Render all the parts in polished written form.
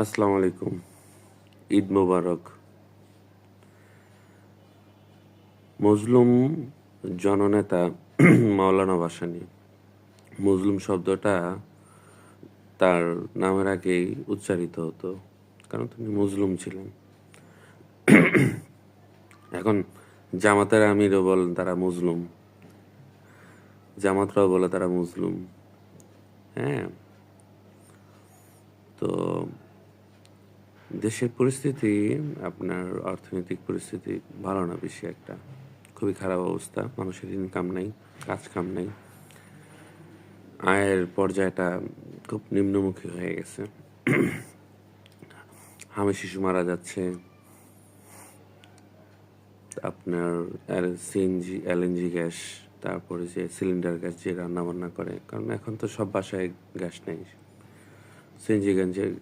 আসসালামু আলাইকুম। ঈদ মোবারক। মজলুম জননেতা মাওলানা ভাসানী। মজলুম শব্দটা তার নামের আগেই উচ্চারিত হতো, কারণ তিনি মজলুম ছিলেন। এখন জামাতের আমিরও বলেন তারা মজলুম, জামাতরাও বলে তারা মজলুম। হ্যাঁ, তো দেশের পরিস্থিতি, আপনার অর্থনৈতিক পরিস্থিতি ভালো না, বেশি একটা খুবই খারাপ অবস্থা। মানুষের ইনকাম নেই, কাজ কাম নেই, আয়ের পর্যায়টা খুব নিম্নমুখী হয়ে গেছে। হামে শিশু মারা যাচ্ছে, আপনার সিএনজি এলএনজি গ্যাস, তারপরে যে সিলিন্ডার গ্যাস যে রান্না বান্না করে, কারণ এখন তো সব বাসায় গ্যাস নেই। সিএনজি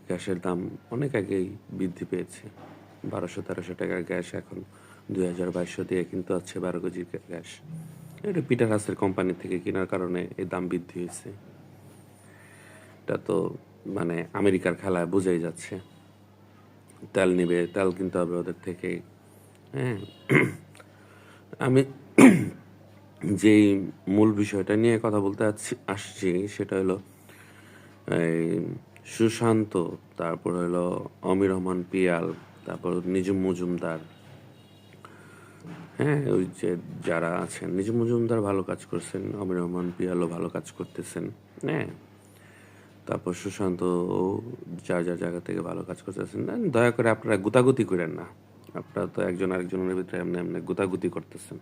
গ্যাসের দাম অনেক আগেই বৃদ্ধি পেয়েছে। 1200-1300 টাকার গ্যাস এখন 2200 দিয়ে কিন্তু হচ্ছে 12 কেজির গ্যাস। এটা পিটার হাসের কোম্পানি থেকে কেনার কারণে এই দাম বৃদ্ধি হয়েছে। এটা তো মানে আমেরিকার খেলায় বোঝাই যাচ্ছে। তেল নিবে, তেল কিনতে হবে ওদের থেকে। হ্যাঁ, আমি যেই মূল বিষয়টা নিয়ে কথা বলতে আসছি সেটা হলো এই সুশান্ত, তারপর হলো অমির রহমান পিয়াল, তারপর নিজুম মজুমদার। হ্যাঁ, ওই যে যারা আছেন, নিজুম মজুমদার ভালো কাজ করছেন, অমির রহমান পিয়ালও ভালো কাজ করতেছেন। হ্যাঁ, তারপর সুশান্ত যার যার জায়গা থেকে ভালো কাজ করতেছেন। দয়া করে আপনারা গুতাগুতি করেন না। আপনারা তো একজন আরেকজনের ভিতরে এমনি এমনি গুতাগুতি করতেছেন।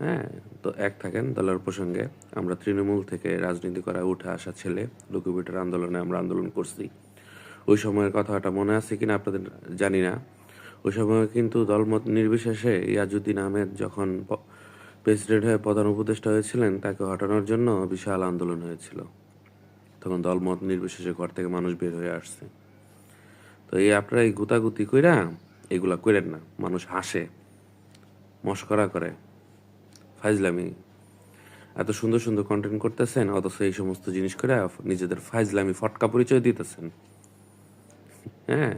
হ্যাঁ, তো এক থাকেন দলের প্রসঙ্গে। আমরা তৃণমূল থেকে রাজনীতি করা উঠে আসা ছেলে, লুকুবিটার আন্দোলনে আমরা আন্দোলন করছি। ওই সময়ের কথাটা মনে আছে কিনা আপনাদের জানি না। ওই সময় কিন্তু দলমত নির্বিশেষে ইয়াজউদ্দিন আহমেদ যখন প্রেসিডেন্ট হয়ে প্রধান উপদেষ্টা হয়েছিলেন, তাকে হটানোর জন্য বিশাল আন্দোলন হয়েছিল। তখন দলমত নির্বিশেষে ঘর থেকে মানুষ বের হয়ে আসছে। তো এই আপনারা এই গুতাগুতি কইরা এগুলা কইরেন না। মানুষ হাসে, মস্করা করে, ফাইজলামি। এত সুন্দর সুন্দর কন্টেন্ট করতেছেন, অথচ এই সমস্ত জিনিস করে নিজেদের ফাইজলামি ফটকা পরিচয় দিতেছেন। হ্যাঁ,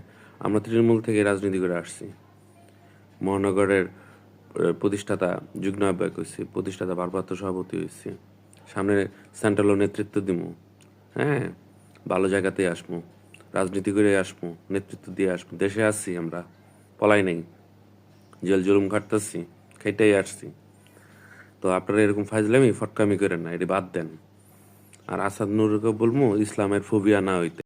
আমরা তৃণমূল থেকে রাজনীতি করে আসছি। মহানগরের প্রতিষ্ঠাতা যুগ্ম আহ্বায়ক হয়েছি, প্রতিষ্ঠাতা ভারপ্রাপ্ত সভাপতি হয়েছি। সামনে সেন্ট্রালও নেতৃত্ব দিব। হ্যাঁ, ভালো জায়গাতেই আসবো, রাজনীতি করে আসবো, নেতৃত্ব দিয়ে আসবো। দেশে আসছি আমরা, পলাই নেই, জেল জুলুম খাটতেছি, খেটেই আসছি। তো আপনারা এরকম ফাইজলামি ফটকামি করেন না, এটি বাদ দেন। আর আসাদ নুরকে বলবো ইসলামের ফোবিয়া না হইতে।